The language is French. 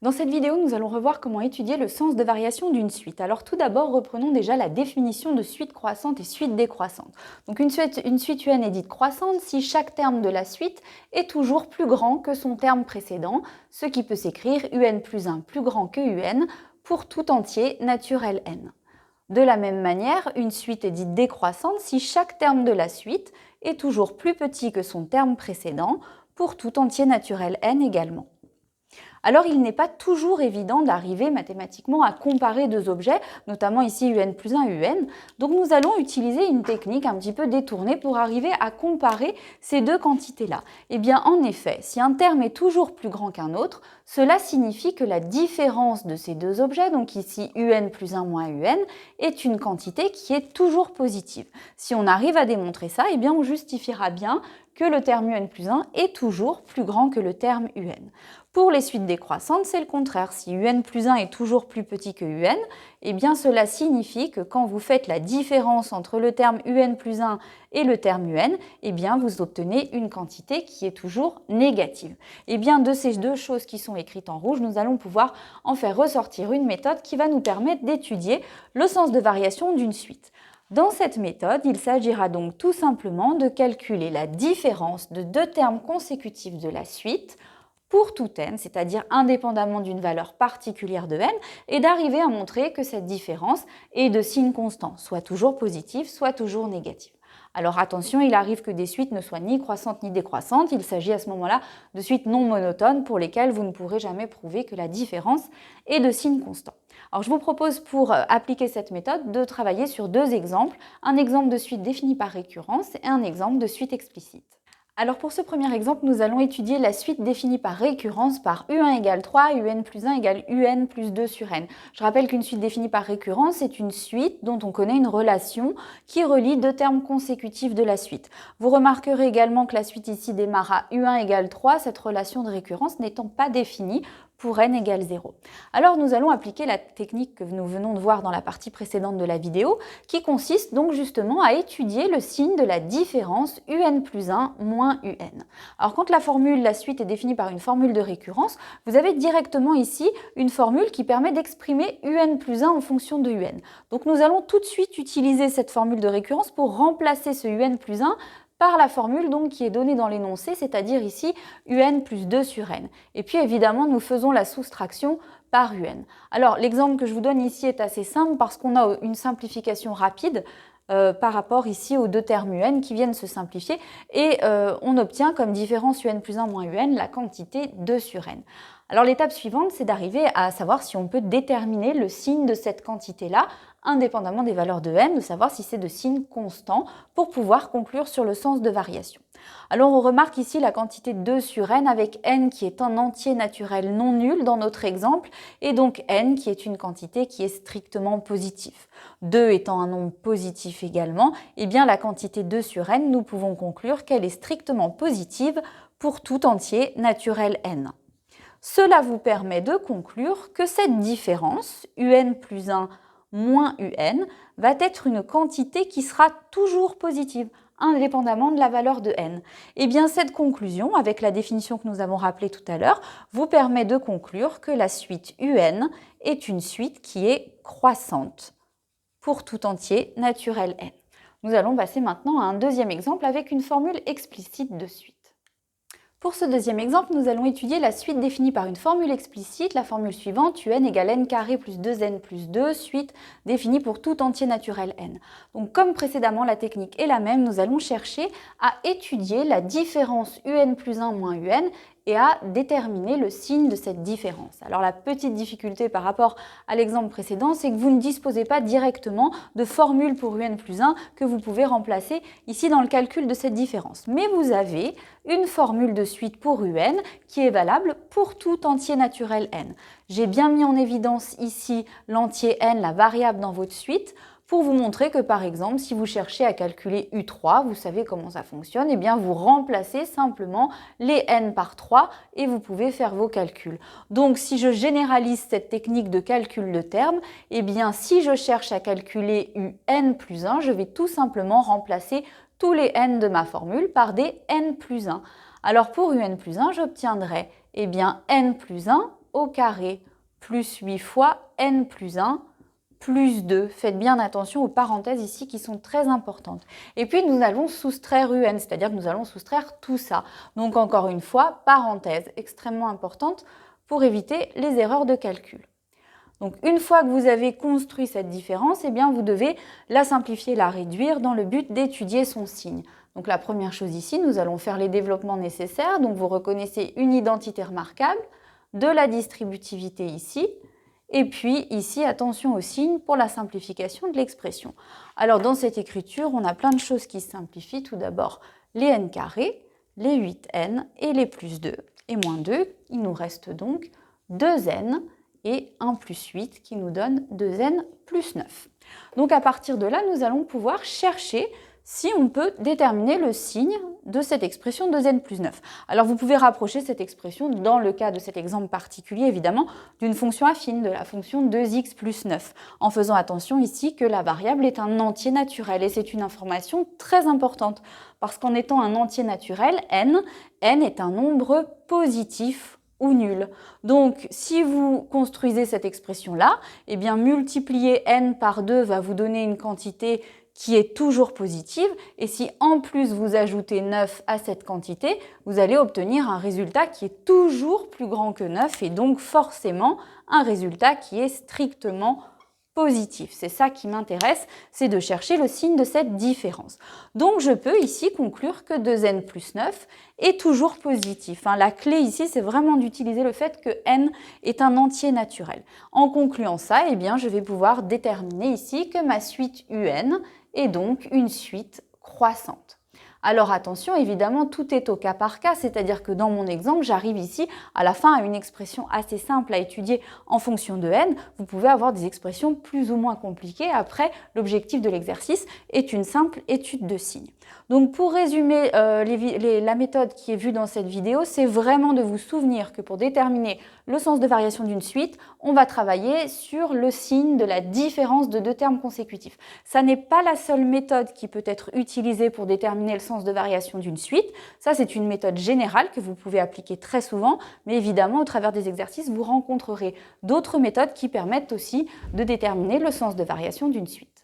Dans cette vidéo, nous allons revoir comment étudier le sens de variation d'une suite. Alors tout d'abord, reprenons déjà la définition de suite croissante et suite décroissante. Donc une suite UN est dite croissante si chaque terme de la suite est toujours plus grand que son terme précédent, ce qui peut s'écrire UN plus 1 plus grand que UN pour tout entier naturel n. De la même manière, une suite est dite décroissante si chaque terme de la suite est toujours plus petit que son terme précédent pour tout entier naturel n également. Alors il n'est pas toujours évident d'arriver mathématiquement à comparer deux objets, notamment ici UN plus 1 UN, donc nous allons utiliser une technique un petit peu détournée pour arriver à comparer ces deux quantités-là. Eh bien en effet, si un terme est toujours plus grand qu'un autre, cela signifie que la différence de ces deux objets, donc ici UN plus 1 moins UN, est une quantité qui est toujours positive. Si on arrive à démontrer ça, eh bien on justifiera bien que le terme UN plus 1 est toujours plus grand que le terme UN. Pour les suites décroissantes, c'est le contraire. Si UN plus 1 est toujours plus petit que UN, eh bien cela signifie que quand vous faites la différence entre le terme UN plus 1 et le terme UN, eh bien vous obtenez une quantité qui est toujours négative. Eh bien de ces deux choses qui sont écrites en rouge, nous allons pouvoir en faire ressortir une méthode qui va nous permettre d'étudier le sens de variation d'une suite. Dans cette méthode, il s'agira donc tout simplement de calculer la différence de deux termes consécutifs de la suite pour tout n, c'est-à-dire indépendamment d'une valeur particulière de n, et d'arriver à montrer que cette différence est de signe constant, soit toujours positive, soit toujours négative. Alors attention, il arrive que des suites ne soient ni croissantes ni décroissantes, il s'agit à ce moment-là de suites non monotones pour lesquelles vous ne pourrez jamais prouver que la différence est de signe constant. Alors je vous propose pour appliquer cette méthode de travailler sur deux exemples, un exemple de suite définie par récurrence et un exemple de suite explicite. Alors pour ce premier exemple, nous allons étudier la suite définie par récurrence par U1 égale 3, UN plus 1 égale UN plus 2 sur n. Je rappelle qu'une suite définie par récurrence est une suite dont on connaît une relation qui relie deux termes consécutifs de la suite. Vous remarquerez également que la suite ici démarre à U1 égale 3, cette relation de récurrence n'étant pas définie pour n égale 0. Alors nous allons appliquer la technique que nous venons de voir dans la partie précédente de la vidéo, qui consiste donc justement à étudier le signe de la différence UN plus 1 moins UN. Alors quand la suite est définie par une formule de récurrence, vous avez directement ici une formule qui permet d'exprimer UN plus 1 en fonction de UN. Donc nous allons tout de suite utiliser cette formule de récurrence pour remplacer ce UN plus 1 par la formule donc qui est donnée dans l'énoncé, c'est-à-dire ici UN plus 2 sur n. Et puis évidemment, nous faisons la soustraction par UN. Alors l'exemple que je vous donne ici est assez simple parce qu'on a une simplification rapide par rapport ici aux deux termes UN qui viennent se simplifier et on obtient comme différence UN plus 1 moins UN la quantité 2 sur n. Alors l'étape suivante, c'est d'arriver à savoir si on peut déterminer le signe de cette quantité-là, indépendamment des valeurs de n, de savoir si c'est de signe constant pour pouvoir conclure sur le sens de variation. Alors on remarque ici la quantité 2 sur n avec n qui est un entier naturel non nul dans notre exemple et donc n qui est une quantité qui est strictement positive. 2 étant un nombre positif également, eh bien la quantité 2 sur n, nous pouvons conclure qu'elle est strictement positive pour tout entier naturel n. Cela vous permet de conclure que cette différence, UN plus 1 moins UN, va être une quantité qui sera toujours positive, indépendamment de la valeur de n. Et bien cette conclusion, avec la définition que nous avons rappelée tout à l'heure, vous permet de conclure que la suite UN est une suite qui est croissante pour tout entier naturel n. Nous allons passer maintenant à un deuxième exemple avec une formule explicite de suite. Pour ce deuxième exemple, nous allons étudier la suite définie par une formule explicite, la formule suivante, UN égale n carré plus 2n plus 2, suite définie pour tout entier naturel n. Donc comme précédemment, la technique est la même, nous allons chercher à étudier la différence UN plus 1 moins UN et à déterminer le signe de cette différence. Alors la petite difficulté par rapport à l'exemple précédent, c'est que vous ne disposez pas directement de formule pour UN plus 1 que vous pouvez remplacer ici dans le calcul de cette différence. Mais vous avez une formule de suite pour UN qui est valable pour tout entier naturel n. J'ai bien mis en évidence ici l'entier n, la variable dans votre suite, pour vous montrer que par exemple, si vous cherchez à calculer U3, vous savez comment ça fonctionne, et bien vous remplacez simplement les n par 3 et vous pouvez faire vos calculs. Donc si je généralise cette technique de calcul de termes, et bien si je cherche à calculer UN plus 1, je vais tout simplement remplacer tous les n de ma formule par des n plus 1. Alors pour UN plus 1, j'obtiendrai eh bien n plus 1 au carré plus 8 fois n plus 1 plus 2. Faites bien attention aux parenthèses ici qui sont très importantes. Et puis nous allons soustraire un, c'est-à-dire que nous allons soustraire tout ça. Donc encore une fois, parenthèse extrêmement importante pour éviter les erreurs de calcul. Donc une fois que vous avez construit cette différence, eh bien vous devez la simplifier, la réduire dans le but d'étudier son signe. Donc la première chose ici, nous allons faire les développements nécessaires. Donc vous reconnaissez une identité remarquable, de la distributivité ici, et puis ici, attention au signe pour la simplification de l'expression. Alors dans cette écriture, on a plein de choses qui se simplifient. Tout d'abord, les n carrés, les 8n et les plus 2 et moins 2. Il nous reste donc 2n et 1 plus 8 qui nous donne 2n plus 9. Donc à partir de là, nous allons pouvoir chercher si on peut déterminer le signe de cette expression 2n plus 9. Alors vous pouvez rapprocher cette expression, dans le cas de cet exemple particulier évidemment, d'une fonction affine, de la fonction 2x plus 9, en faisant attention ici que la variable est un entier naturel. Et c'est une information très importante, parce qu'en étant un entier naturel, n est un nombre positif ou nul. Donc, si vous construisez cette expression-là, eh bien multiplier n par 2 va vous donner une quantité qui est toujours positive, et si en plus vous ajoutez 9 à cette quantité, vous allez obtenir un résultat qui est toujours plus grand que 9, et donc forcément un résultat qui est strictement positif. C'est ça qui m'intéresse, c'est de chercher le signe de cette différence. Donc je peux ici conclure que 2n plus 9 est toujours positif. La clé ici, c'est vraiment d'utiliser le fait que n est un entier naturel. En concluant ça, eh bien, je vais pouvoir déterminer ici que ma suite un est donc une suite croissante. Alors attention, évidemment, tout est au cas par cas, c'est-à-dire que dans mon exemple, j'arrive ici à la fin à une expression assez simple à étudier en fonction de n. Vous pouvez avoir des expressions plus ou moins compliquées. Après, l'objectif de l'exercice est une simple étude de signes. Donc pour résumer la méthode qui est vue dans cette vidéo, c'est vraiment de vous souvenir que pour déterminer le sens de variation d'une suite, on va travailler sur le signe de la différence de deux termes consécutifs. Ça n'est pas la seule méthode qui peut être utilisée pour déterminer le sens de variation d'une suite. Ça, c'est une méthode générale que vous pouvez appliquer très souvent, mais évidemment, au travers des exercices, vous rencontrerez d'autres méthodes qui permettent aussi de déterminer le sens de variation d'une suite.